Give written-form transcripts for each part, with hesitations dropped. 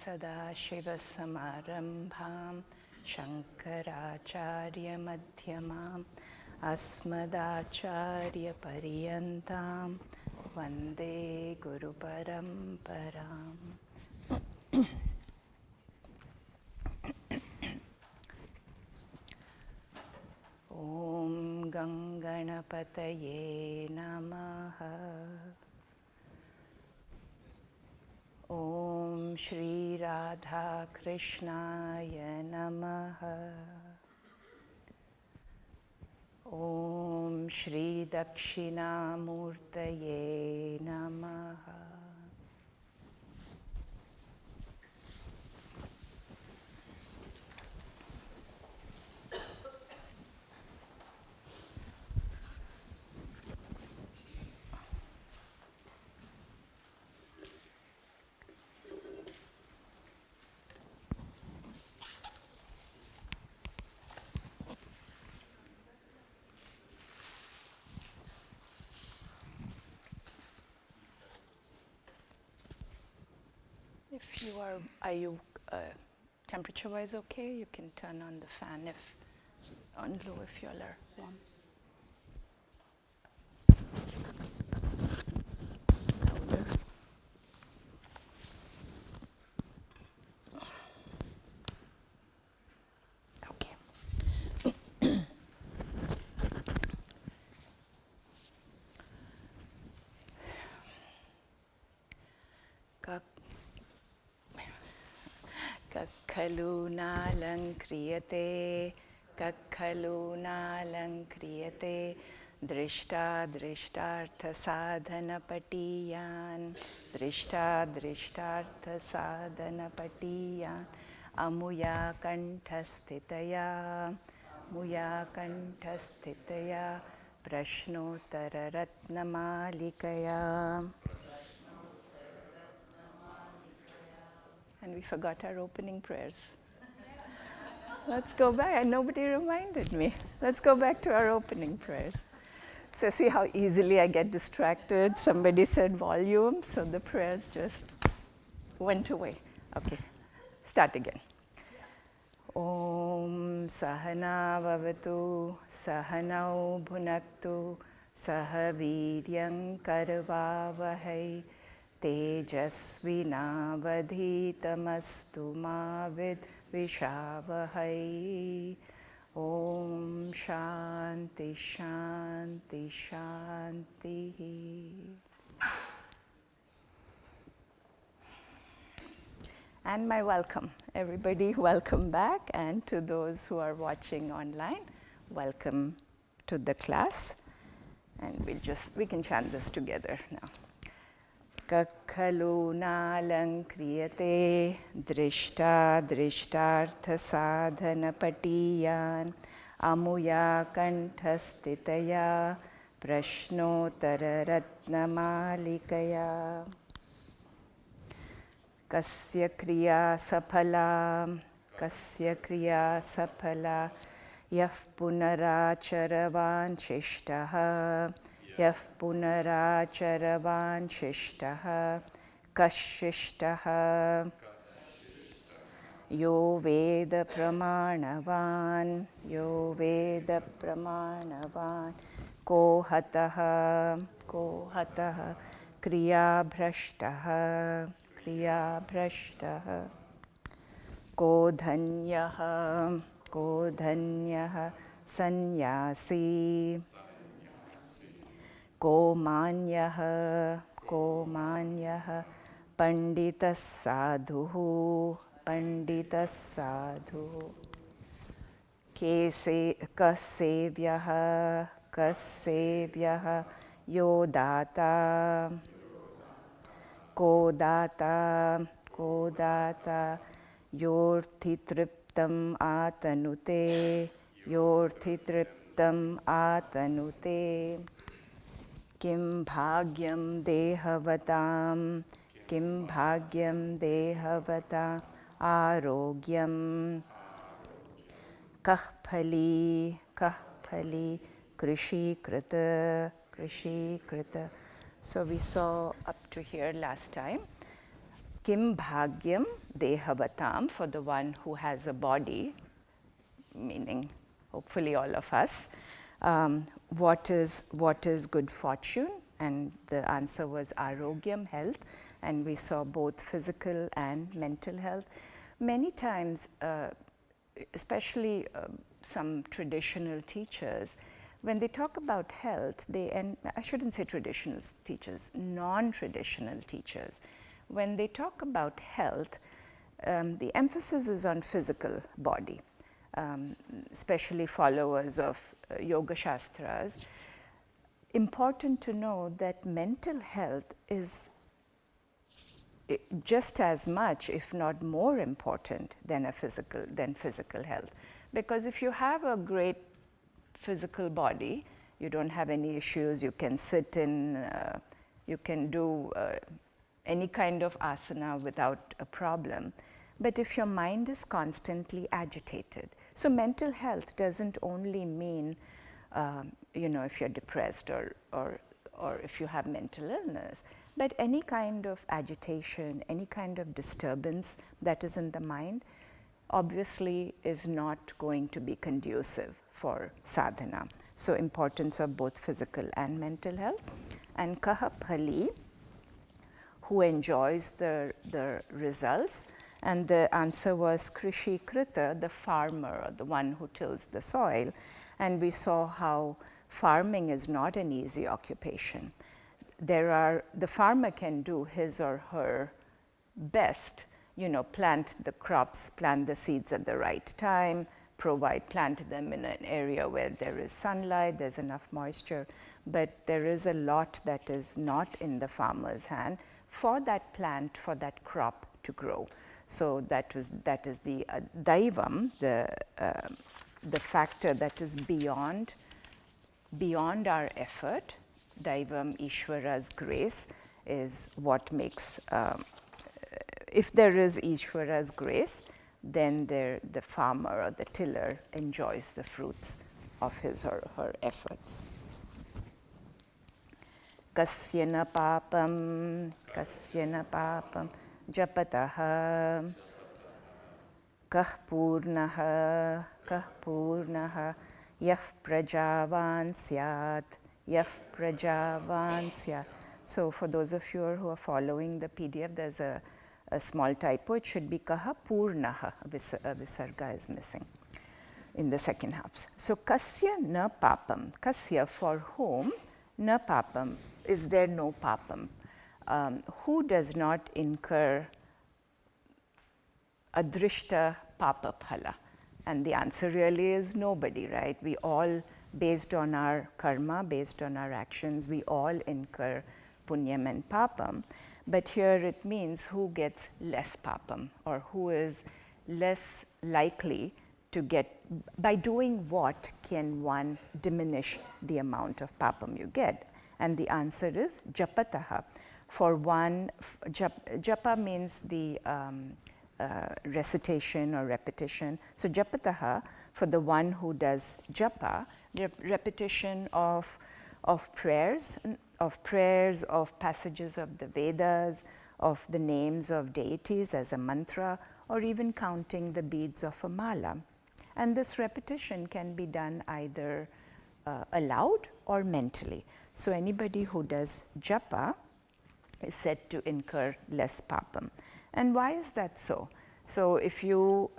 Sadashivasamarambham Shankaracharya-madhyamam Asmadacharya-paryantam Vande Guru-paramparam. Om Ganganapataye Namaha. Om Shri Radha Krishnaya Namaha. Om Shri Dakshinamurtaye Namaha. If you are you temperature-wise okay? You can turn on the fan if on low if you all are warm. Louder. Okay. Kakhalu nalang kriyate, kakhalu nalang kriyate, drishta drishtartha sadhana patiyan, drishta drishtartha sadhana patiyan, amuya kanthastitaya, muya kanthastitaya, Prashnottara Ratnamalikaya. And we forgot our opening prayers. Let's go back. And nobody reminded me. Let's go back to our opening prayers. So see how easily I get distracted. Somebody said volume, so the prayers just went away. Okay, start again. Om Sahana Vavatu Sahanau Bhunaktu Sahaviryam Karvavahai Tejasvinavadhitamastu ma vidvishavahai. Om Shanti Shanti Shanti. And my welcome. Everybody, welcome back. And to those who are watching online, welcome to the class. And we can chant this together now. Kakhalu nalang kriyate drishta drishtartha sadhana patiyan amuya kanthastitaya prashnottara ratnamalikaya kasya kriya saphala yah punaracharavan shishtaha yah punaracharavan shishtaha kashishtaha yo veda pramanavan ko hataha kriya bhrashtaha ko dhanyaha sannyasi ko manyaha panditas sadhu kasevyaha yo data ko data yortitriptam atanute kim bhagyam dehavatam arogyam kahphali krishi krita. So we saw up to here last time. Kim bhagyam dehavatam, for the one who has a body, meaning hopefully all of us. What is good fortune? And the answer was arogyam, health. And we saw both physical and mental health. Many times, especially some traditional teachers, when they talk about health, and I shouldn't say traditional teachers, non-traditional teachers, when they talk about health, the emphasis is on physical body, especially followers of Yoga Shastras. Important to know that mental health is just as much, if not more important than physical health. Because if you have a great physical body, you don't have any issues, you can sit in, you can do any kind of asana without a problem. But if your mind is constantly agitated, so mental health doesn't only mean, if you're depressed or if you have mental illness, but any kind of agitation, any kind of disturbance that is in the mind, obviously is not going to be conducive for sadhana. So importance of both physical and mental health. And kaha phali, who enjoys the results? And the answer was krishi krita, the farmer, or the one who tills the soil. And we saw how farming is not an easy occupation. The farmer can do his or her best, plant the crops, plant the seeds at the right time, plant them in an area where there is sunlight, there's enough moisture, but there is a lot that is not in the farmer's hand for that plant, for that crop to grow. So that is the daivam, the factor that is beyond our effort. Daivam, Ishvara's grace, is what makes, if there is Ishvara's grace, then the farmer or the tiller enjoys the fruits of his or her efforts. Kasyana papam, japataha, kah purnaha, yah prajavan syat, yah prajavan syat. So for those of you who are following the PDF, there's a small typo. It should be kaha purnaha. Visarga is missing in the second half. So kasya na papam. Kasya, for whom, na papam, is there no papam? Who does not incur adrishta papa phala? And the answer really is nobody, right? We all, based on our karma, based on our actions, we all incur punyam and papam. But here it means who gets less papam, or who is less likely to get, by doing what can one diminish the amount of papam you get? And the answer is japataha. For one, japa means the recitation or repetition. So japataha, for the one who does japa, repetition of prayers, of passages of the Vedas, of the names of deities as a mantra, or even counting the beads of a mala. And this repetition can be done either aloud or mentally. So anybody who does japa is said to incur less papam. And why is that so? So if you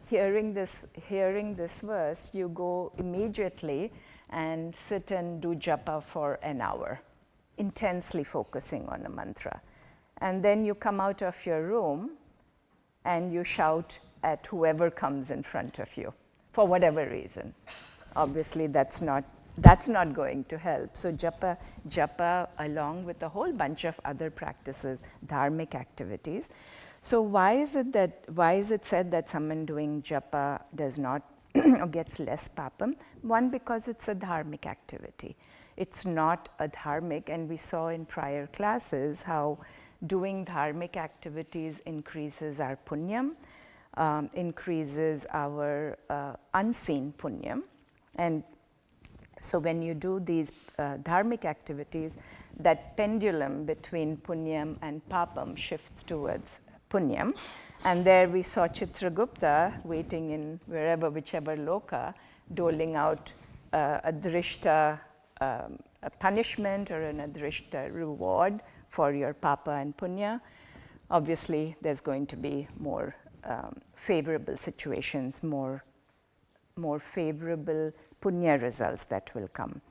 hearing this verse, you go immediately and sit and do japa for an hour, intensely focusing on a mantra. And then you come out of your room and you shout at whoever comes in front of you for whatever reason. Obviously, that's not going to help. So japa along with a whole bunch of other practices, dharmic activities. So why is it said that someone doing japa does not or gets less papam? One, because it's a dharmic activity. It's not a dharmic, and we saw in prior classes how doing dharmic activities increases our punyam, increases our unseen punyam. And So when you do these dharmic activities, that pendulum between punyam and papam shifts towards punyam. And there we saw Chitragupta waiting in whichever loka, doling out a drishta a punishment or an adrishta reward for your papa and punya. Obviously, there's going to be more favorable situations, more favorable punya results that will come.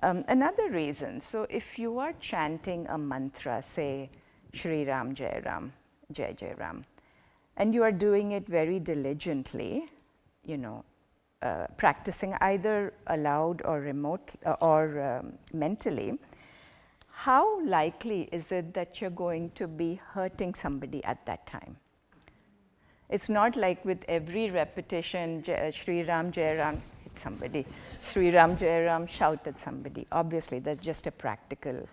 Another reason, so if you are chanting a mantra, say Shri Ram Jai Ram, Jai Jai Ram, and you are doing it very diligently, practicing either aloud or remote or mentally, how likely is it that you're going to be hurting somebody at that time? It's not like with every repetition, Shri Ram Jai Ram, hit somebody, Shri Ram Jai Ram, shout at somebody. Obviously, that's just a practical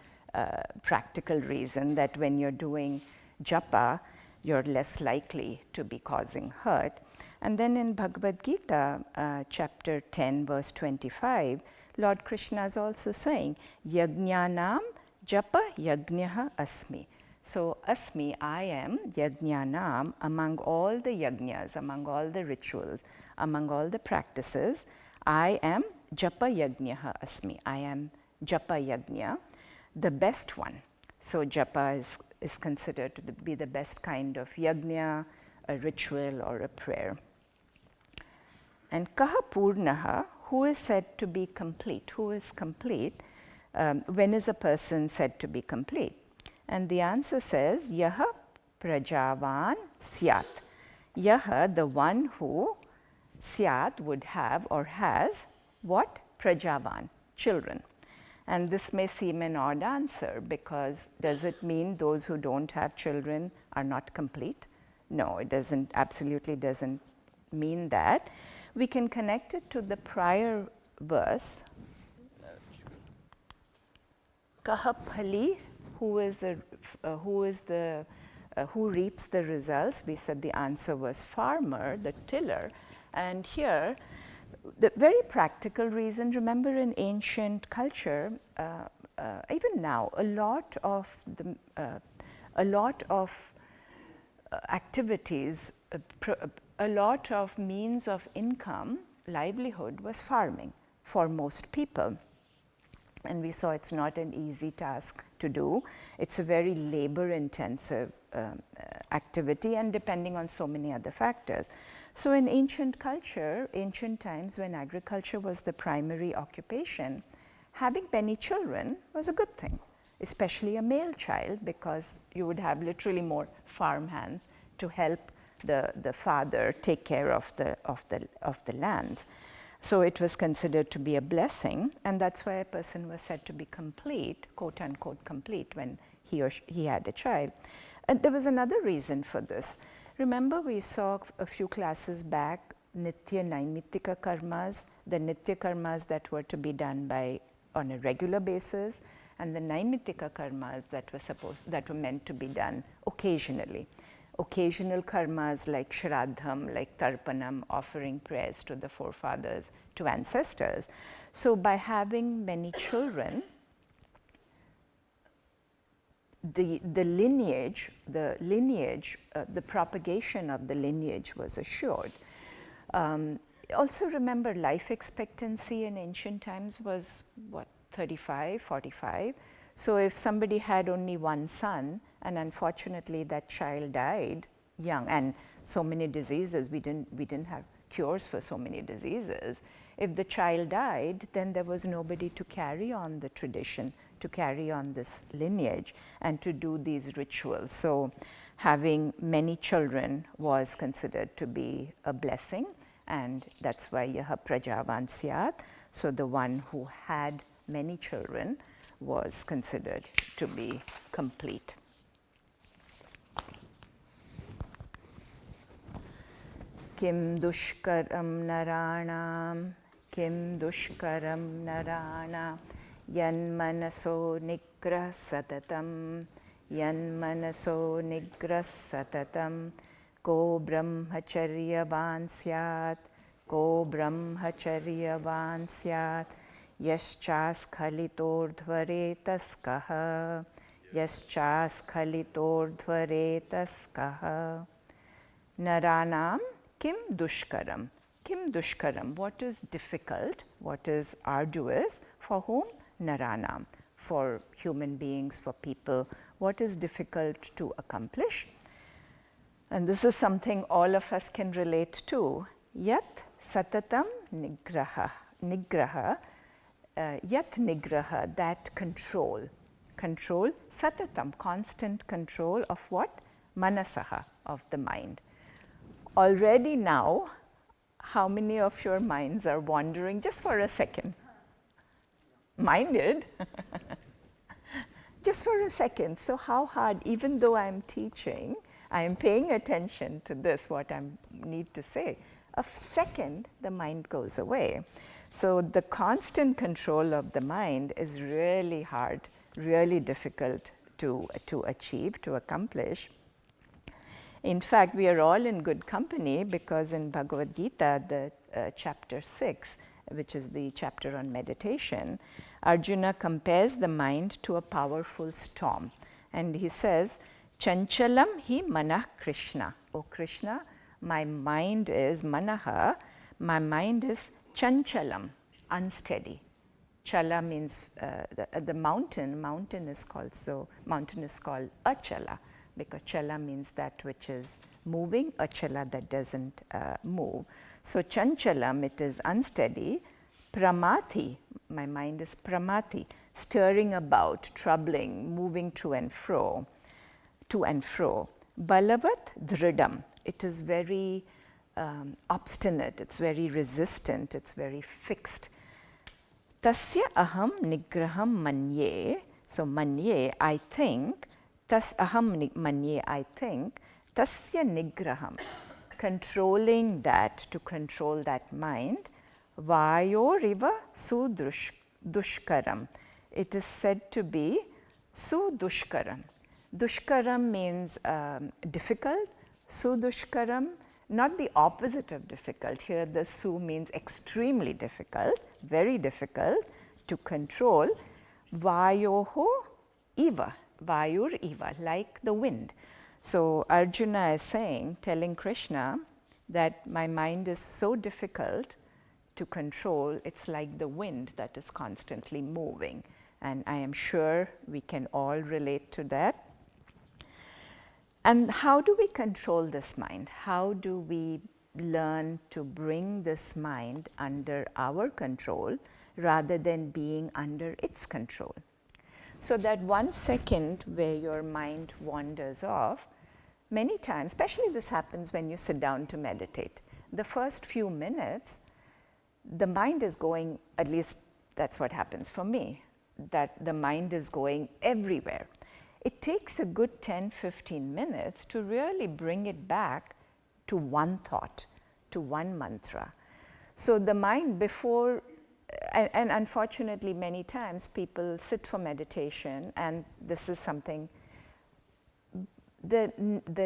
reason that when you're doing japa, you're less likely to be causing hurt. And then in Bhagavad Gita, chapter 10, verse 25, Lord Krishna is also saying, Yajnanam japa yajnaha asmi. So, asmi, I am, yajnanam, among all the yajnas, among all the rituals, among all the practices, I am japa yajnaha asmi. I am japa yajna, the best one. So, japa is considered to be the best kind of yajna, a ritual or a prayer. And kaha purnaha, who is said to be complete? Who is complete? When is a person said to be complete? And the answer says, yaha prajavan syat. Yaha, the one who, syat, would have or has, what? Prajavan, children. And this may seem an odd answer, because does it mean those who don't have children are not complete? No, it doesn't, absolutely doesn't mean that. We can connect it to the prior verse, Kahaphali, who reaps the results. We said the answer was farmer, the tiller. And here, the very practical reason, remember in ancient culture, even now, a lot of activities, a lot of means of income, livelihood was farming for most people. And we saw it's not an easy task to do. It's a very labor-intensive activity, and depending on so many other factors. So in ancient culture, ancient times when agriculture was the primary occupation, having many children was a good thing, especially a male child, because you would have literally more farm hands to help the father take care of the lands. So it was considered to be a blessing, and that's why a person was said to be complete, quote unquote complete, when he had a child. And there was another reason for this. Remember, we saw a few classes back Nitya Naimittika karmas, the Nitya karmas that were to be done on a regular basis, and the Naimittika karmas that were meant to be done occasionally. Occasional karmas like Shraddham, like Tarpanam, offering prayers to the forefathers, to ancestors. So by having many children, the propagation of the lineage was assured. Also remember, life expectancy in ancient times was what, 35, 45? So if somebody had only one son, and unfortunately that child died young, and so many diseases, we didn't have cures for so many diseases. If the child died, then there was nobody to carry on the tradition, to carry on this lineage, and to do these rituals. So having many children was considered to be a blessing, and that's why yaha prajavan syat. So the one who had many children was considered to be complete. Kim dushkaram narana, kim dushkaram narana, yan manaso nigrah satatam, yan manaso nigrah satatam, ko brahmacharyavan syat, ko brahmacharyavan syat, Yaschaskhalitordhvaretas Yaschaskhalitordhvaretas Naranam kim dushkaram. Kim dushkaram, what is difficult, what is arduous, for whom? Naranam, for human beings, for people, what is difficult to accomplish. And this is something all of us can relate to. Yat satatam nigraha, yat nigraha, that control, satatam, constant control of what? Manasaha, of the mind. Already now, how many of your minds are wandering just for a second? Mine did. Just for a second. So how hard, even though I'm teaching, I am paying attention to this, what I need to say. A second, the mind goes away. So the constant control of the mind is really hard, really difficult to achieve, to accomplish. In fact, we are all in good company, because in Bhagavad Gita, the chapter 6, which is the chapter on meditation, Arjuna compares the mind to a powerful storm. And he says, Chanchalam hi manah Krishna. O Krishna, my mind is manaha, my mind is chanchalam, unsteady. Chala means the mountain is called achala, because chala means that which is moving, achala that doesn't move. So chanchalam, it is unsteady. Pramati, my mind is pramati, stirring about, troubling, moving to and fro. Balavat dridam, it is very obstinate, it's very resistant, it's very fixed. Tasya aham nigraham manye, so manye, I think, tas aham manye, I think, tasya nigraham, controlling that, to control that mind, vayoriva sudushkaram, it is said to be sudushkaram. Dushkaram means difficult, sudushkaram, not the opposite of difficult. Here the su means extremely difficult, very difficult to control. Vayoho iva, vayur iva, like the wind. So Arjuna is saying, telling Krishna that my mind is so difficult to control, it's like the wind that is constantly moving. And I am sure we can all relate to that. And how do we control this mind? How do we learn to bring this mind under our control rather than being under its control? So that 1 second where your mind wanders off, many times, especially this happens when you sit down to meditate. The first few minutes, the mind is going, at least that's what happens for me, that the mind is going everywhere. It takes a good 10-15 minutes to really bring it back to one thought, to one mantra. So the mind before, and unfortunately many times people sit for meditation, and this is something, the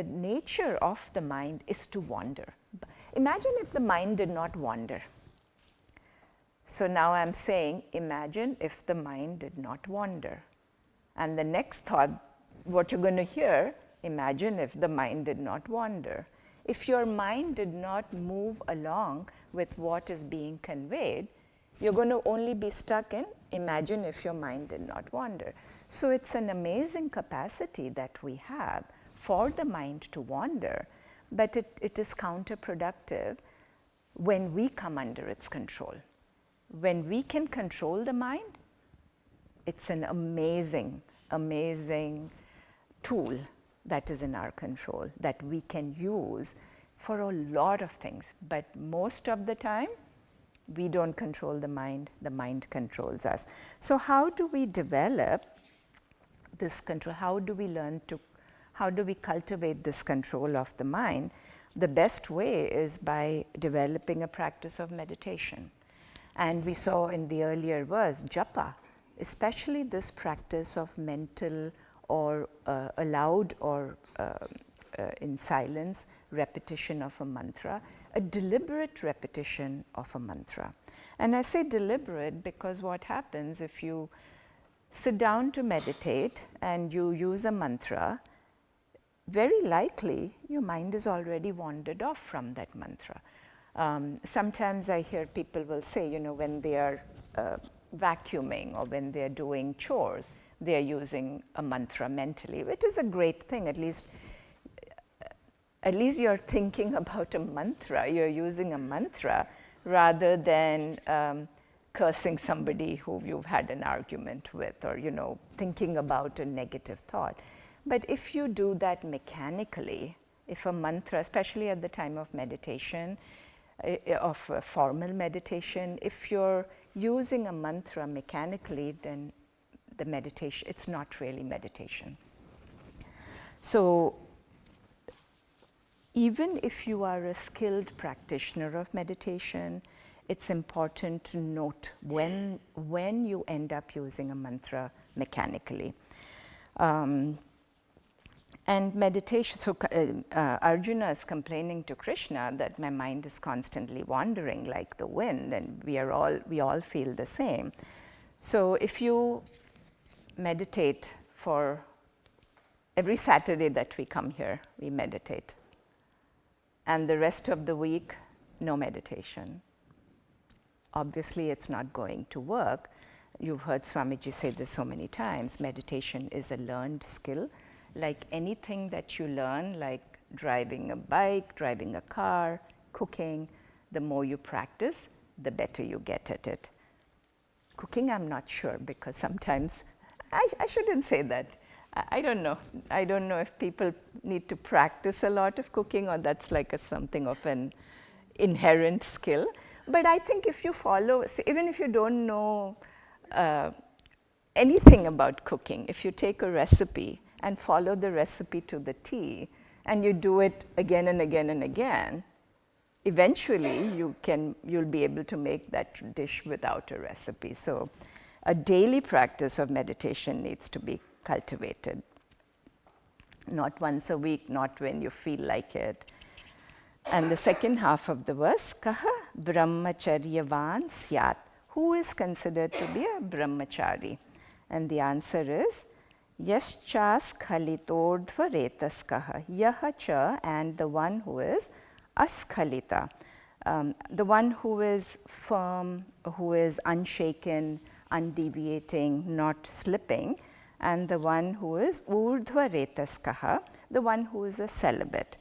nature of the mind is to wander. Imagine if the mind did not wander. So now I'm saying, imagine if the mind did not wander. And the next thought, what you're going to hear, imagine if the mind did not wander. If your mind did not move along with what is being conveyed, you're going to only be stuck in, imagine if your mind did not wander. So it's an amazing capacity that we have for the mind to wander, but it is counterproductive when we come under its control. When we can control the mind, it's an amazing, amazing tool that is in our control that we can use for a lot of things. But most of the time, we don't control the mind controls us. So how do we develop this control? How do we cultivate this control of the mind? The best way is by developing a practice of meditation. And we saw in the earlier verse, japa, especially this practice of mental or aloud or in silence, repetition of a mantra, a deliberate repetition of a mantra. And I say deliberate because what happens if you sit down to meditate and you use a mantra, very likely your mind is already wandered off from that mantra. Sometimes I hear people will say, you know, when they are vacuuming or when they are doing chores, they are using a mantra mentally, which is a great thing. At least you're thinking about a mantra, you're using a mantra rather than cursing somebody who you've had an argument with, or, you know, thinking about a negative thought. But if you do that mechanically, if a mantra, especially at the time of meditation, of formal meditation, if you're using a mantra mechanically, then the meditation, it's not really meditation. So even if you are a skilled practitioner of meditation, it's important to note when you end up using a mantra mechanically. And meditation, so Arjuna is complaining to Krishna that my mind is constantly wandering like the wind, and we all feel the same. So if you meditate for every Saturday that we come here, we meditate, and the rest of the week, no meditation. Obviously, it's not going to work. You've heard Swamiji say this so many times. Meditation is a learned skill. Like anything that you learn, like driving a bike, driving a car, cooking, the more you practice, the better you get at it. Cooking, I'm not sure, because sometimes, I shouldn't say that. I don't know. I don't know if people need to practice a lot of cooking, or that's like something of an inherent skill. But I think if you follow, even if you don't know anything about cooking, if you take a recipe and follow the recipe to the T, and you do it again and again and again, eventually you'll be able to make that dish without a recipe. So a daily practice of meditation needs to be cultivated. Not once a week, not when you feel like it. And the second half of the verse, kaha brahmacharyavan syat. Who is considered to be a brahmachari? And the answer is, yaschas khalitordhva retaskaha. Yaha cha, and the one who is askhalita. The one who is firm, who is unshaken, undeviating, not slipping, and the one who is urdhva retaskaha, the one who is a celibate.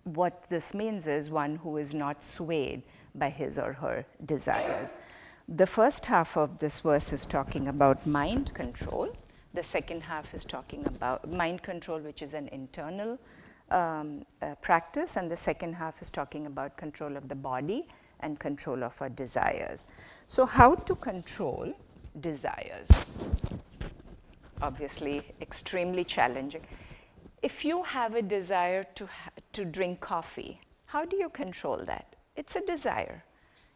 What this means is one who is not swayed by his or her desires. The first half of this verse is talking about mind control. The second half is talking about mind control, which is an internal practice, and the second half is talking about control of the body and control of our desires. So how to control desires? Obviously, extremely challenging. If you have a desire to drink coffee, how do you control that? It's a desire.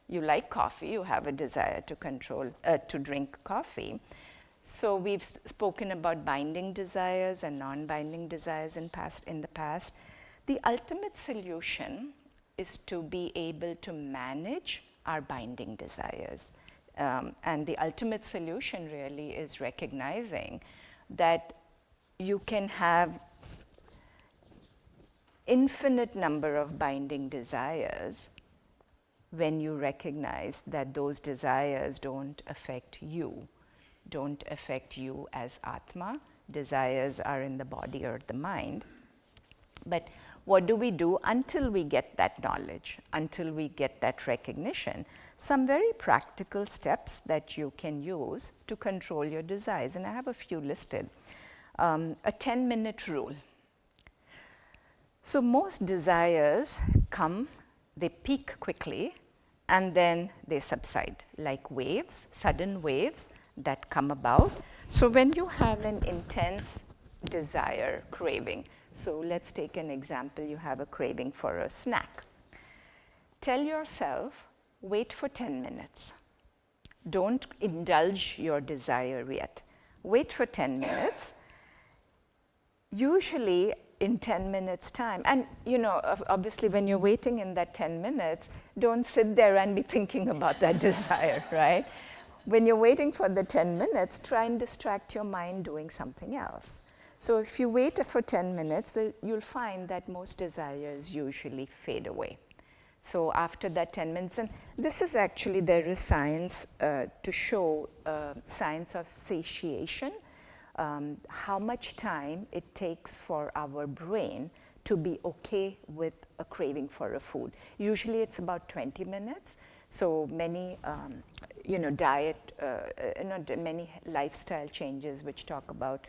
You like coffee, you have a desire to drink coffee. So we've spoken about binding desires and non-binding desires in the past. The ultimate solution is to be able to manage our binding desires. And the ultimate solution really is recognizing that you can have infinite number of binding desires when you recognize that those desires don't affect you as Atma. Desires are in the body or the mind. But what do we do until we get that knowledge, until we get that recognition? Some very practical steps that you can use to control your desires, and I have a few listed. A 10-minute rule. So most desires come, they peak quickly, and then they subside, like waves, sudden waves that come about. So when you have an intense desire, craving, so let's take an example, you have a craving for a snack. Tell yourself, wait for 10 minutes. Don't indulge your desire yet. Wait for 10 minutes. Usually, in 10 minutes time. And obviously when you're waiting in that 10 minutes, don't sit there and be thinking about that desire, right? When you're waiting for the 10 minutes, try and distract your mind doing something else. So if you wait for 10 minutes, you'll find that most desires usually fade away. So after that 10 minutes, and this is actually, there is science to show science of satiation, how much time it takes for our brain to be okay with a craving for a food. Usually it's about 20 minutes. So many, many lifestyle changes which talk about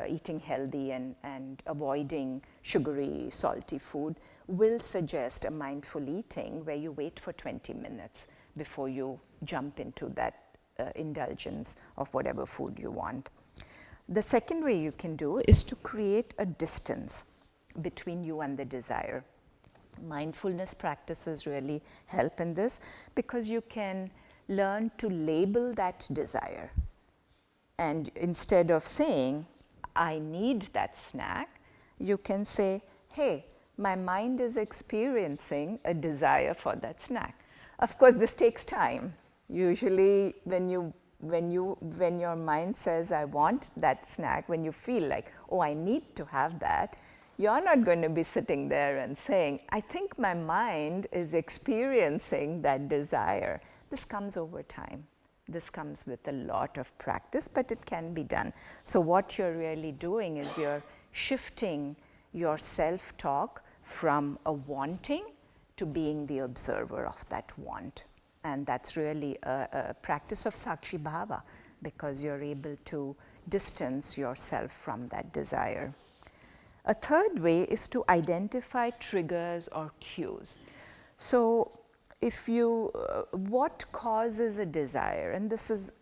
eating healthy and avoiding sugary, salty food will suggest a mindful eating where you wait for 20 minutes before you jump into that indulgence of whatever food you want. The second way you can do is to create a distance between you and the desire. Mindfulness practices really help in this because you can learn to label that desire. And instead of saying, I need that snack, you can say, hey, my mind is experiencing a desire for that snack. Of course, this takes time. Usually when your mind says, I want that snack, when you feel like, oh, I need to have that, you're not going to be sitting there and saying, I think my mind is experiencing that desire. This comes over time. This comes with a lot of practice, but it can be done. So what you're really doing is you're shifting your self-talk from a wanting to being the observer of that want. And that's really a practice of Sakshi Bhava, because you're able to distance yourself from that desire. A third way is to identify triggers or cues. So if you, what causes a desire, and this is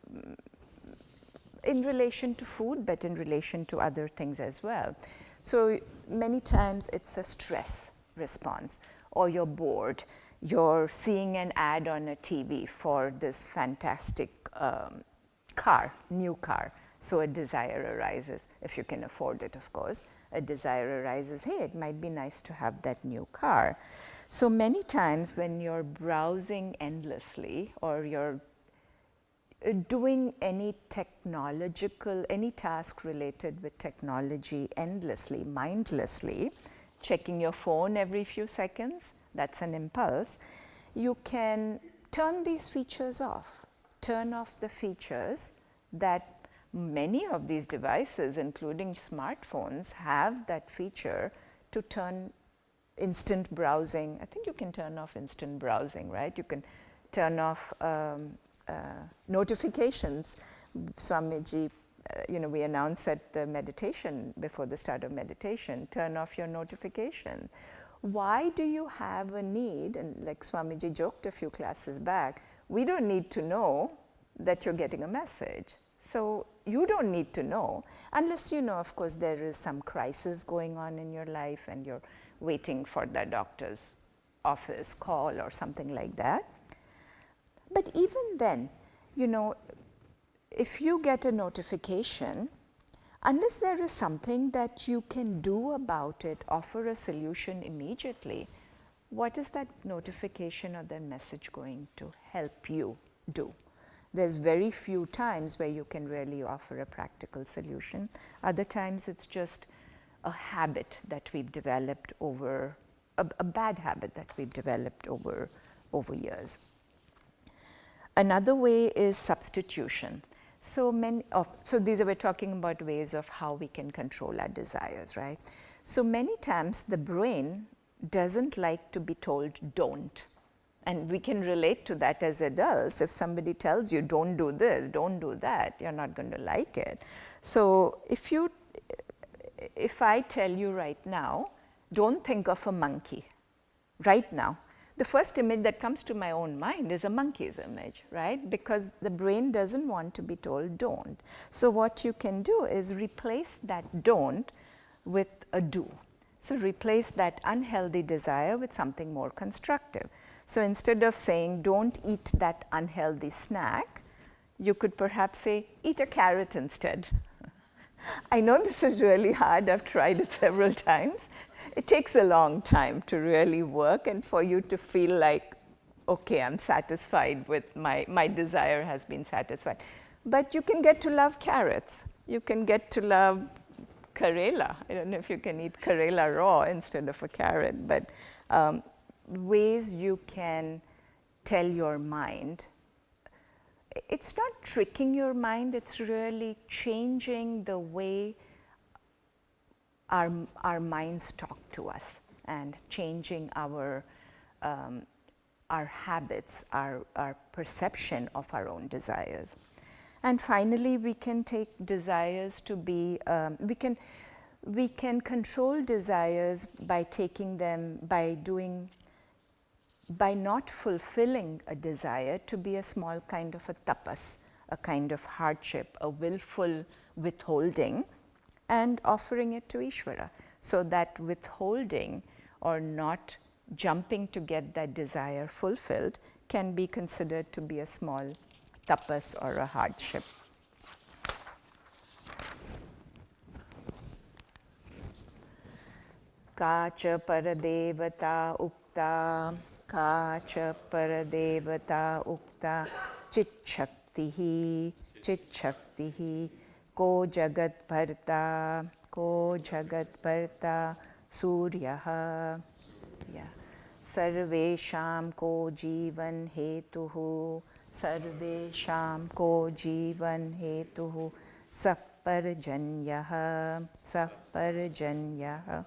in relation to food, but in relation to other things as well. So many times it's a stress response, or you're bored. You're seeing an ad on a TV for this fantastic new car. So a desire arises, if you can afford it, of course. A desire arises, hey, it might be nice to have that new car. So many times when you're browsing endlessly, or you're doing any task related with technology endlessly, mindlessly, checking your phone every few seconds, that's an impulse, you can turn these features off. Turn off the features that many of these devices, including smartphones, have that feature to turn instant browsing. I think you can turn off instant browsing, right? You can turn off notifications. Swamiji, we announced at the meditation, before the start of meditation, turn off your notification. Why do you have a need, and like Swamiji joked a few classes back, we don't need to know that you're getting a message. So you don't need to know, unless of course, there is some crisis going on in your life and you're waiting for the doctor's office call or something like that. But even then, if you get a notification, unless there is something that you can do about it, offer a solution immediately, what is that notification or that message going to help you do? There's very few times where you can really offer a practical solution. Other times it's just a habit that we've developed over, a bad habit that we've developed over years. Another way is substitution. So these we're talking about ways of how we can control our desires, right? So many times the brain doesn't like to be told don't. And we can relate to that as adults. If somebody tells you don't do this, don't do that, you're not going to like it. So if I tell you right now, don't think of a monkey, right now, the first image that comes to my own mind is a monkey's image, right? Because the brain doesn't want to be told don't. So what you can do is replace that don't with a do. So replace that unhealthy desire with something more constructive. So instead of saying don't eat that unhealthy snack, you could perhaps say eat a carrot instead. I know this is really hard. I've tried it several times. It takes a long time to really work and for you to feel like, okay, I'm satisfied with my desire has been satisfied. But you can get to love carrots. You can get to love Karela. I don't know if you can eat Karela raw instead of a carrot, but ways you can tell your mind. It's not tricking your mind, it's really changing the way our minds talk to us and changing our habits, our perception of our own desires. And finally, we can take desires to be, we can control desires by taking them, by not fulfilling a desire to be a small kind of a tapas, a kind of hardship, a willful withholding, and offering it to Ishvara. So that withholding or not jumping to get that desire fulfilled can be considered to be a small tapas or a hardship. Kacha paradevata ukta, kacha paradevata ukta, chit shaktihi, ko jagat bharta, suryaha. Yeah. Sarvesham ko jivan hetuhu, sarvesham ko jivan hetuhu, saparjanyaha.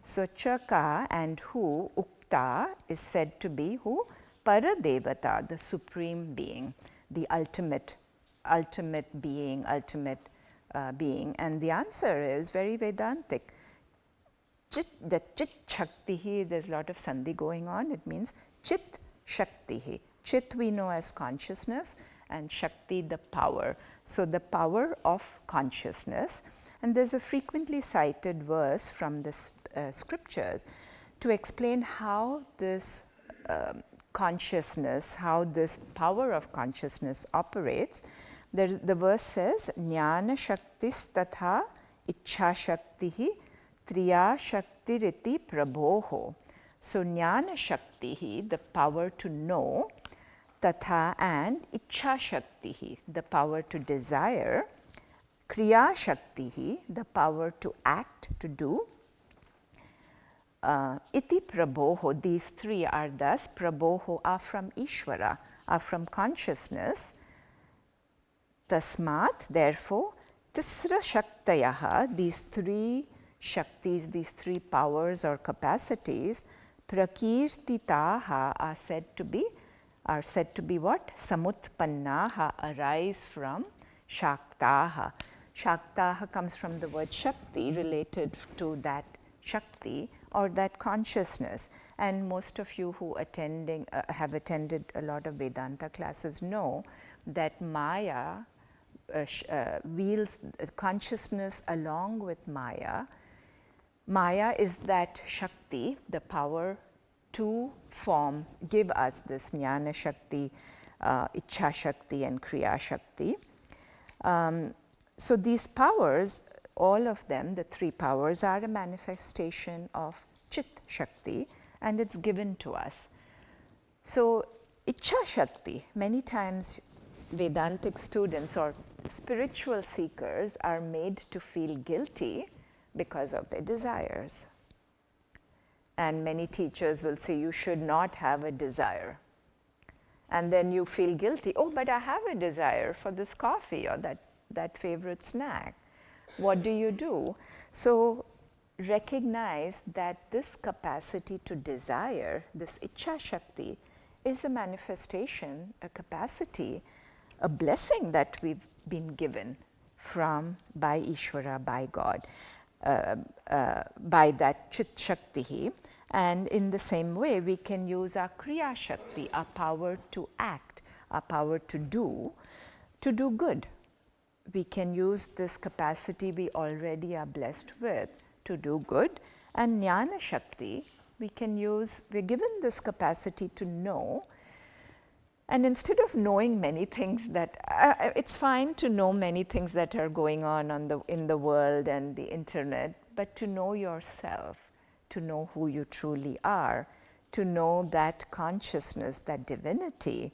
So chaka and who, ukta, is said to be who? Paradevata, the supreme being, the ultimate being, being. And the answer is very Vedantic. The chit shaktihi, there's a lot of sandhi going on. It means chit shaktihi. Chit we know as consciousness, and shakti the power. So the power of consciousness. And there's a frequently cited verse from the scriptures to explain how this consciousness, how this power of consciousness operates. The verse says, Jnana shaktis tatha ichha shaktihi triya shaktiriti prabhoho. So Jnana shaktihi, the power to know, tatha, and ichha shaktihi, the power to desire, kriya shaktihi, the power to act, to do, iti prabhoho, these three are thus, prabhoho are from Ishvara, are from consciousness. Tasmat, therefore, tisra shaktayaha, these three shaktis, these three powers or capacities, prakirtitaha, are said to be what? Samutpannaha, arise from shaktaha. Shaktaha comes from the word shakti, related to that shakti or that consciousness. And most of you who have attended a lot of Vedanta classes know that Maya wields consciousness along with Maya. Maya is that Shakti, the power to form, give us this Jnana Shakti, Ichha Shakti and Kriya Shakti. So these powers, all of them, the three powers, are a manifestation of Chit Shakti, and it's given to us. So Ichha Shakti, many times Vedantic students or spiritual seekers are made to feel guilty because of their desires. And many teachers will say you should not have a desire. And then you feel guilty, oh, but I have a desire for this coffee or that favorite snack. What do? So recognize that this capacity to desire, this Ichha Shakti, is a manifestation, a capacity, a blessing that we've been given by Ishvara, by God, by that Chit Shakti. And in the same way, we can use our Kriya Shakti, our power to act, our power to do good. We can use this capacity we already are blessed with to do good. And Jnana Shakti, we're given this capacity to know And instead of knowing many things that, it's fine to know many things that are going on in the world and the internet, but to know yourself, to know who you truly are, to know that consciousness, that divinity,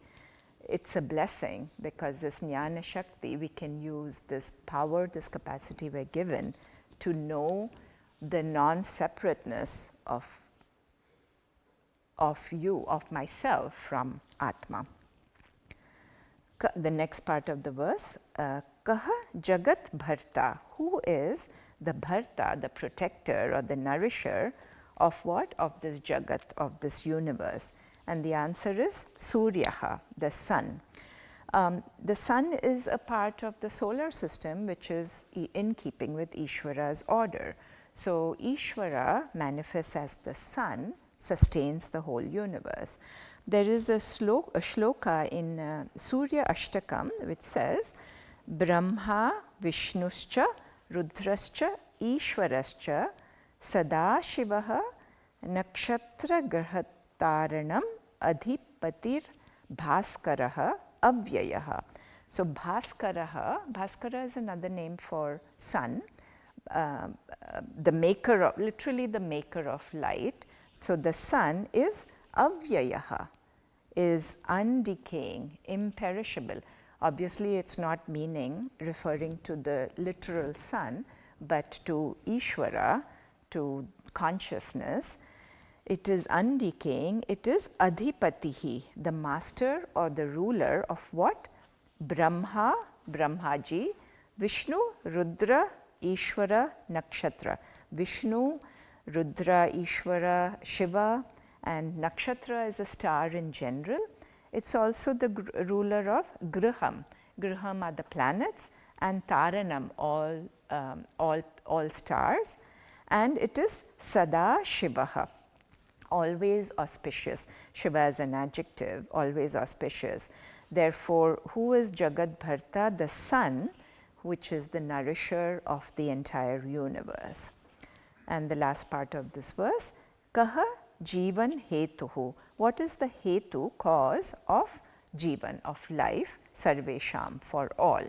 it's a blessing, because this jnana shakti, we can use this power, this capacity we're given to know the non-separateness of you, of myself from Atma. The next part of the verse, Kaha Jagat Bharta, who is the Bharta, the protector or the nourisher of what? Of this Jagat, of this universe. And the answer is Suryaha, the sun. The sun is a part of the solar system which is in keeping with Ishvara's order. So Ishvara manifests as the sun, sustains the whole universe. There is a shloka in Surya Ashtakam which says, Brahma Vishnuscha Rudrascha Ishwarascha Sadashivaha Nakshatra Grahataranam Adhipatir Bhaskaraha Avyayaha. So Bhaskara is another name for sun, the maker of, literally the maker of light. So the sun is Avyayaha, is undecaying, imperishable. Obviously, it's not referring to the literal sun, but to Ishvara, to consciousness. It is undecaying, it is Adhipatihi, the master or the ruler of what? Brahma, Brahmaji, Vishnu, Rudra, Ishvara, Nakshatra. Vishnu, Rudra, Ishvara, Shiva, and Nakshatra is a star in general. It's also the ruler of Griham. Griham are the planets, and Taranam, all stars. And it is Sada Shivaha, always auspicious. Shiva is an adjective, always auspicious. Therefore, who is Jagat Bharta? The sun, which is the nourisher of the entire universe. And the last part of this verse, Kaha Jivan Hetuhu. What is the Hetu, cause of Jivan, of life, Sarvesham, for all?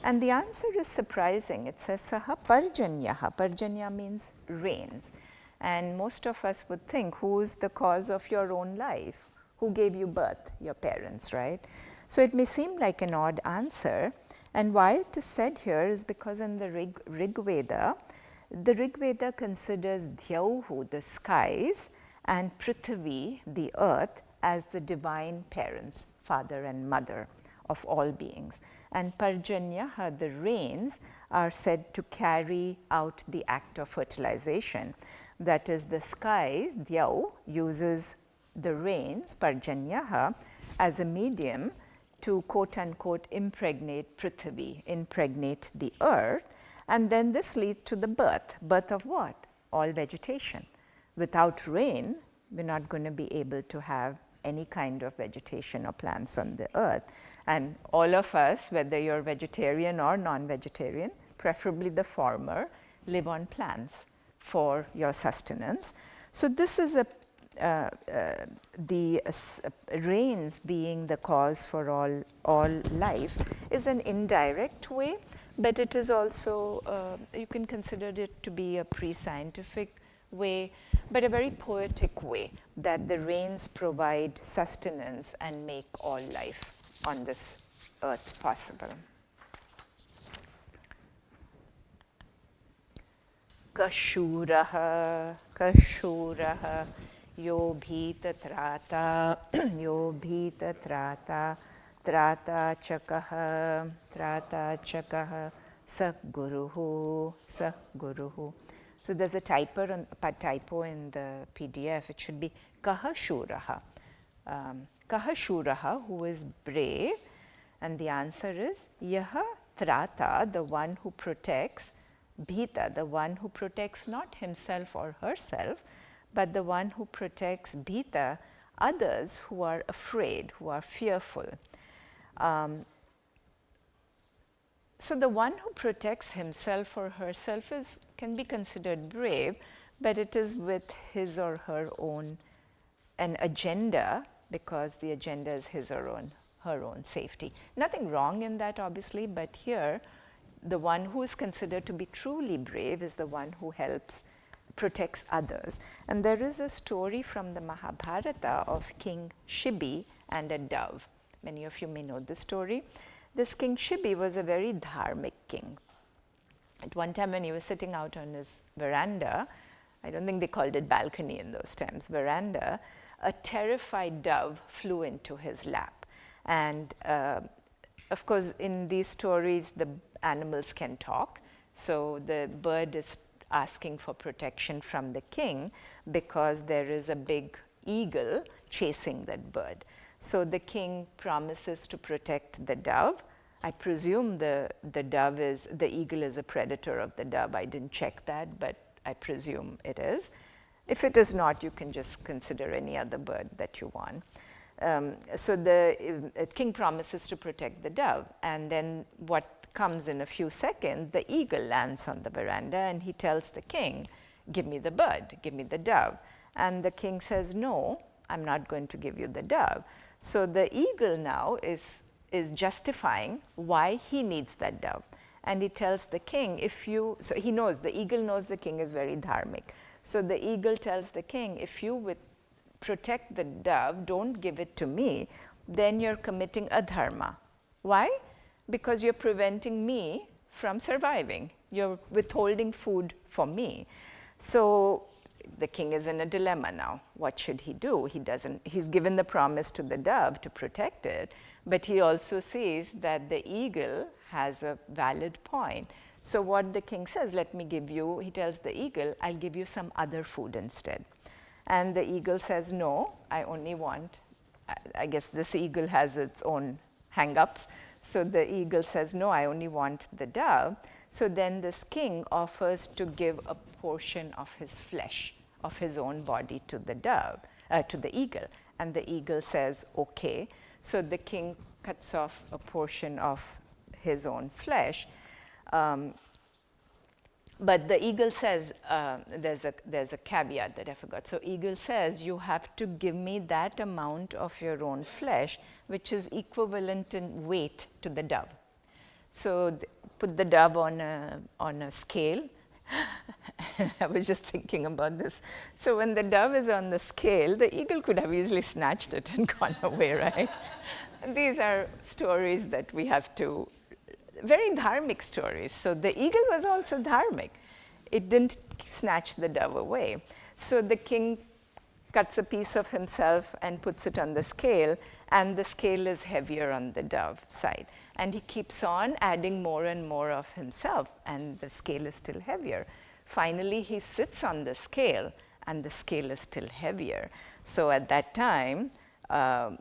And the answer is surprising. It says Saha Parjanyaha. Parjanya means rains. And most of us would think, who is the cause of your own life? Who gave you birth? Your parents, right? So it may seem like an odd answer. And why it is said here is because in the Rig Veda considers Dhyauhu, the skies, and Prithvi, the earth, as the divine parents, father and mother of all beings. And Parjanyaha, the rains, are said to carry out the act of fertilization. That is, the skies, Dhyau, uses the rains, Parjanyaha, as a medium to quote unquote impregnate Prithvi, impregnate the earth. And then this leads to the birth of what? All vegetation. Without rain, we're not going to be able to have any kind of vegetation or plants on the earth. And all of us, whether you're vegetarian or non-vegetarian, preferably the former, live on plants for your sustenance. So this is the rains being the cause for all life is an indirect way, but it is also, you can consider it to be a pre-scientific way, but a very poetic way, that the rains provide sustenance and make all life on this earth possible. Kashuraha, Kashuraha, Yo Bhita Trata, Yo Bhita Trata, Trata Chakaha, Sakguruhu, Sakguruhu. So there's a typo in the PDF. It should be Kahashuraha. Kahashuraha, who is brave, and the answer is Yaha Trata, the one who protects, Bhita, the one who protects not himself or herself, but the one who protects Bhita, others who are afraid, who are fearful. So the one who protects himself or herself can be considered brave, but it is with his or her own an agenda because the agenda is his or her own safety. Nothing wrong in that, obviously, but here the one who is considered to be truly brave is the one who protects others. And there is a story from the Mahabharata of King Shibi and a dove. Many of you may know the story. This King Shibi was a very dharmic king. At one time when he was sitting out on his veranda, I don't think they called it balcony in those times, veranda, a terrified dove flew into his lap. And of course, in these stories, the animals can talk. So the bird is asking for protection from the king because there is a big eagle chasing that bird. So the king promises to protect the dove. I presume the eagle is a predator of the dove. I didn't check that, but I presume it is. If it is not, you can just consider any other bird that you want. So the king promises to protect the dove, and then what comes in a few seconds, the eagle lands on the veranda and he tells the king, give me the bird, give me the dove. And the king says, no, I'm not going to give you the dove. So the eagle now is justifying why he needs that dove. And he tells the king, so he knows, the eagle knows the king is very dharmic. So the eagle tells the king, if you protect the dove, don't give it to me, then you're committing adharma. Why? Because you're preventing me from surviving. You're withholding food for me. So the king is in a dilemma now. What should he do? He's given the promise to the dove to protect it, but he also sees that the eagle has a valid point. So what the king says, let me give you, he tells the eagle, I'll give you some other food instead. And the eagle says, no, I only want, I guess this eagle has its own hang-ups. So the eagle says, no, I only want the dove. So then this king offers to give a portion of his flesh, of his own body to the dove, to the eagle. And the eagle says, okay. So the king cuts off a portion of his own flesh. But the eagle says, there's a caveat that I forgot. So eagle says, you have to give me that amount of your own flesh, which is equivalent in weight to the dove. So put the dove on a scale. I was just thinking about this. So when the dove is on the scale, the eagle could have easily snatched it and gone away, right? These are stories that we have to, very dharmic stories. So the eagle was also dharmic. It didn't snatch the dove away. So the king cuts a piece of himself and puts it on the scale, and the scale is heavier on the dove side. And he keeps on adding more and more of himself, and the scale is still heavier. Finally, he sits on the scale, and the scale is still heavier. So at that time,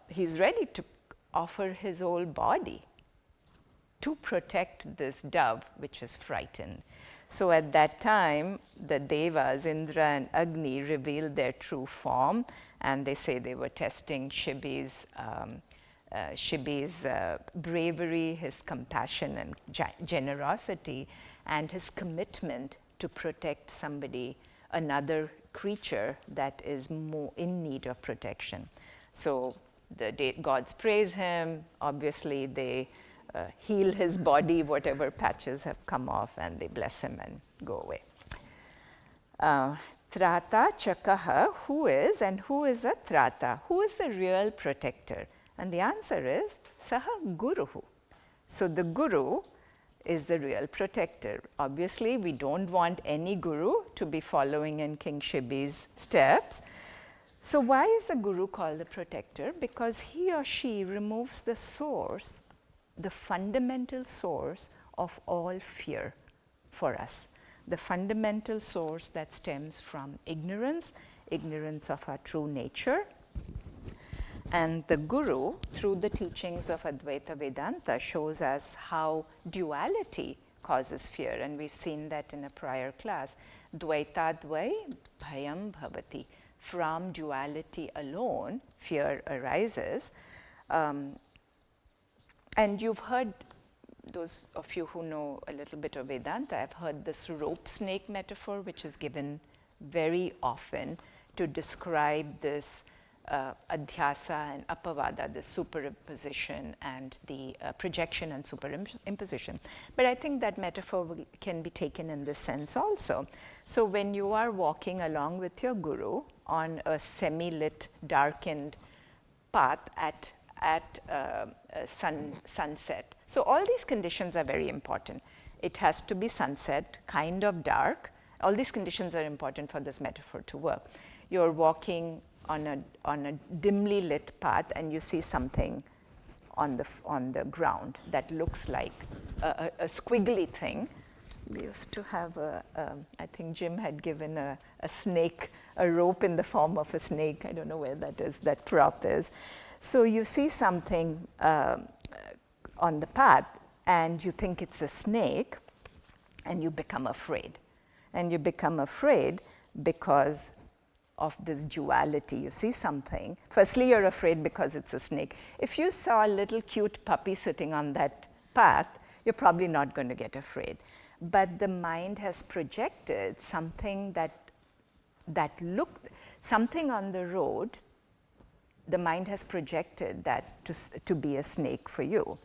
he's ready to offer his whole body to protect this dove, which is frightened. So at that time, the Devas, Indra and Agni, revealed their true form, and they say they were testing Shibi's bravery, his compassion and generosity, and his commitment to protect somebody, another creature that is more in need of protection. So the gods praise him. Obviously, they heal his body, whatever patches have come off, and they bless him and go away. Trata Chakaha, who is a Trata? Who is the real protector? And the answer is Saha Guruhu. So the Guru is the real protector. Obviously, we don't want any Guru to be following in King Shibi's steps. So why is the Guru called the protector? Because he or she removes the source, the fundamental source of all fear for us. The fundamental source that stems from ignorance of our true nature. And the Guru, through the teachings of Advaita Vedanta, shows us how duality causes fear. And we've seen that in a prior class. Dvaitadvai bhayam bhavati. From duality alone, fear arises. And you've heard, those of you who know a little bit of Vedanta, I've heard this rope snake metaphor, which is given very often to describe this adhyasa and apavada, the superimposition and the projection and superimposition. But I think that metaphor can be taken in this sense also. So when you are walking along with your guru on a semi-lit, darkened path at sunset. So all these conditions are very important. It has to be sunset, kind of dark. All these conditions are important for this metaphor to work. You're walking on a dimly lit path and you see something on the ground that looks like a squiggly thing. We used to have I think Jim had given a snake, a rope in the form of a snake. I don't know where that is, that prop is. So you see something on the path and you think it's a snake and you become afraid. And you become afraid because of this duality. You see something. Firstly, you're afraid because it's a snake. If you saw a little cute puppy sitting on that path, you're probably not going to get afraid. But the mind has projected something that looked, something on the road, the mind has projected that to be a snake for you.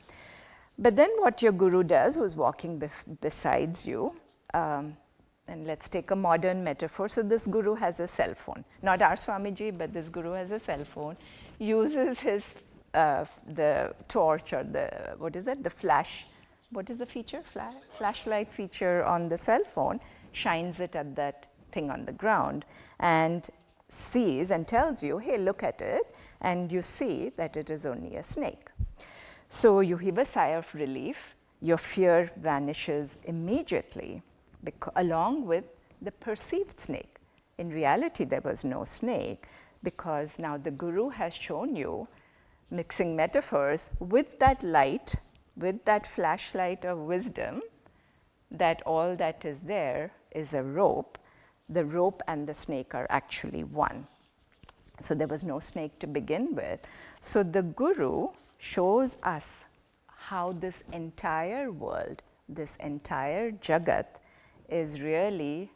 But then what your guru does, who's walking besides you, and let's take a modern metaphor. So this guru has a cell phone. Not our Swamiji, but this guru has a cell phone, uses his, the torch or the, what is it, the flash, what is the feature? Flashlight feature on the cell phone, shines it at that thing on the ground and sees and tells you, hey, look at it, and you see that it is only a snake. So you heave a sigh of relief, your fear vanishes immediately along with the perceived snake. In reality, there was no snake because now the guru has shown you, mixing metaphors with that light, with that flashlight of wisdom, that all that is there is a rope. The rope and the snake are actually one. So there was no snake to begin with. So the guru shows us how this entire world, this entire jagat is really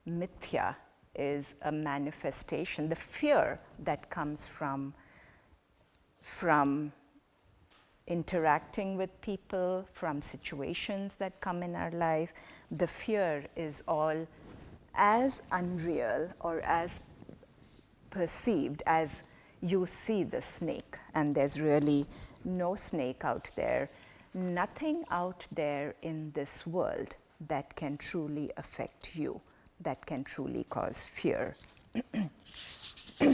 mithya, is a manifestation, the fear that comes from interacting with people, from situations that come in our life. The fear is all as unreal or as perceived as you see the snake, and there's really no snake out there, nothing out there in this world that can truly affect you, that can truly cause fear.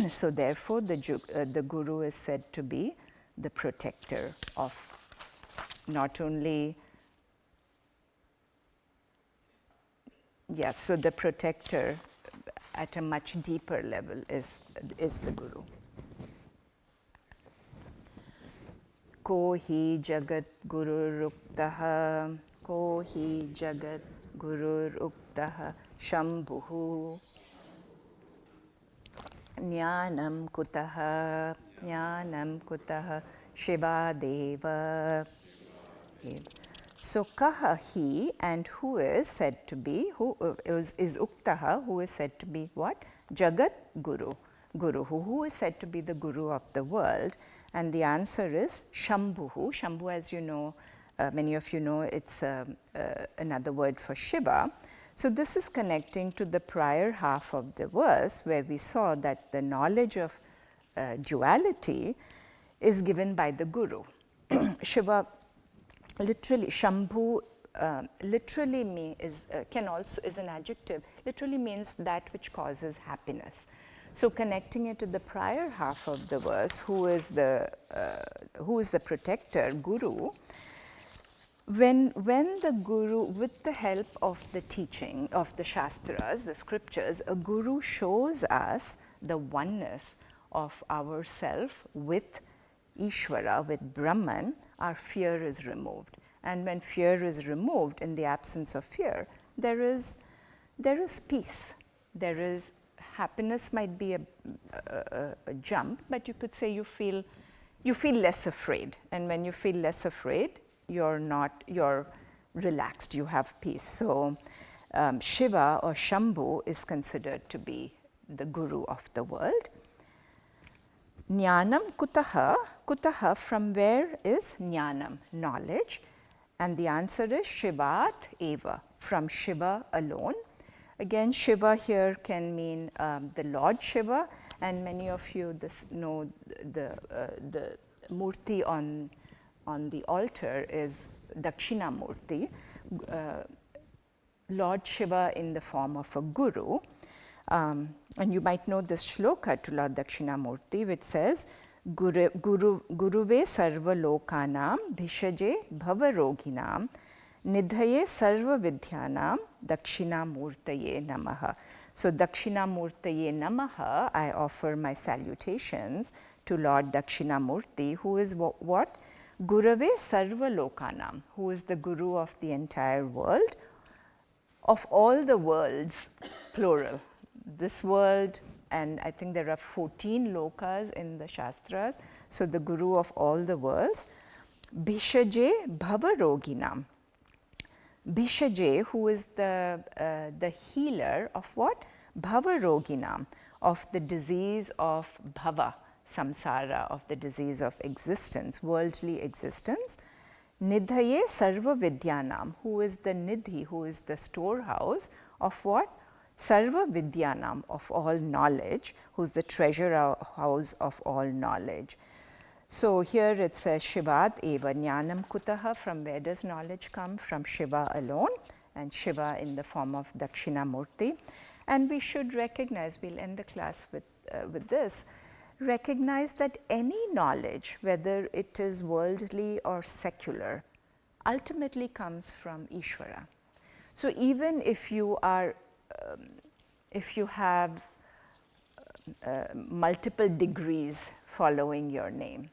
So therefore, the guru is said to be the protector of not only, so the protector at a much deeper level is the guru. Ko hi jagat gururuktaha, ko hi jagat gururuktaha, shambhuhu, jnanam kutaha, shiva deva. So kaha hi, and who is said to be, who is uktaha, who is said to be what? Jagat guru. Guru, who is said to be the guru of the world, and the answer is Shambhuhu. Shambhu, as you know, many of you know, it's another word for Shiva. So this is connecting to the prior half of the verse where we saw that the knowledge of duality is given by the guru. Shiva, literally, Shambhu literally is an adjective, literally means that which causes happiness. So connecting it to the prior half of the verse, who is the protector, guru, when the guru, with the help of the teaching of the shastras, the scriptures, a guru shows us the oneness of ourself with Ishvara, with Brahman, our fear is removed. And when fear is removed, in the absence of fear, there is peace. There is happiness, might be a jump, but you could say you feel less afraid. And when you feel less afraid, you're relaxed, you have peace. So Shiva or Shambhu is considered to be the guru of the world. Jnanam kutaha, kutaha, from where is jnanam, knowledge? And the answer is Shivat eva, from Shiva alone. Again, Shiva here can mean the Lord Shiva, and many of you know the murti on the altar is Dakshinamurti, Lord Shiva in the form of a guru. And you might know this shloka to Lord Dakshinamurti, which says, Guruve sarva lokanam bhishaje bhavaroginam nidhaye sarva vidyanam dakshinamurtaye namaha. So Dakshinamurtaye namaha, I offer my salutations to Lord Dakshinamurti, who is what? Gurave sarva lokanam, who is the guru of the entire world, of all the worlds, plural. This world, and I think there are 14 lokas in the Shastras, so the guru of all the worlds. Bhishaje bhavaroginam. Bhishaje, who is the healer of what? Bhavaroginam, of the disease of bhava, samsara, of the disease of existence, worldly existence. Nidhaye sarva vidyanam, who is the nidhi, who is the storehouse of what? Sarva vidyanam, of all knowledge, who is the treasure house of all knowledge. So here it says Shivat eva, jnanam kutaha, from where does knowledge come? From Shiva alone, and Shiva in the form of Dakshinamurti. And we should recognize, we'll end the class with this, recognize that any knowledge, whether it is worldly or secular, ultimately comes from Ishvara. So even if you are, if you have multiple degrees following your name,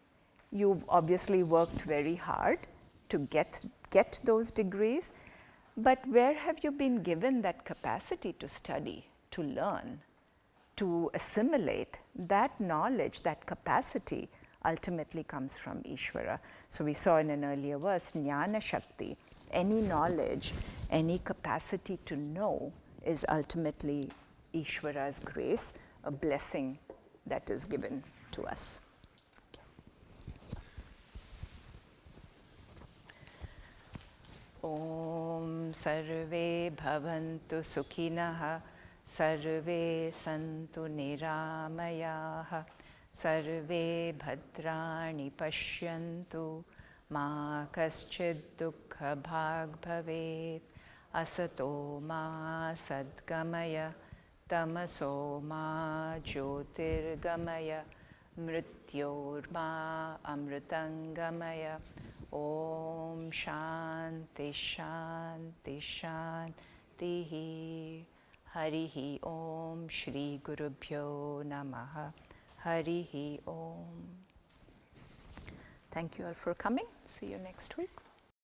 you obviously worked very hard to get those degrees, but where have you been given that capacity to study, to learn, to assimilate? That knowledge, that capacity ultimately comes from Ishvara. So we saw in an earlier verse, Jnana Shakti, any knowledge, any capacity to know is ultimately Ishvara's grace, a blessing that is given to us. Om sarve bhavantu sukhinah, sarve santu niramayaha, sarve bhadrani pashyantu, ma kaschid dukkha bhag bhavet, asato ma sadgamaya, tamaso ma jyotirgamaya, mrityorma amritangamaya. Om Shanti Shanti Shanti. Harihi Om Shri Gurubhyo Namaha. Harihi Om. Thank you all for coming. See you next week.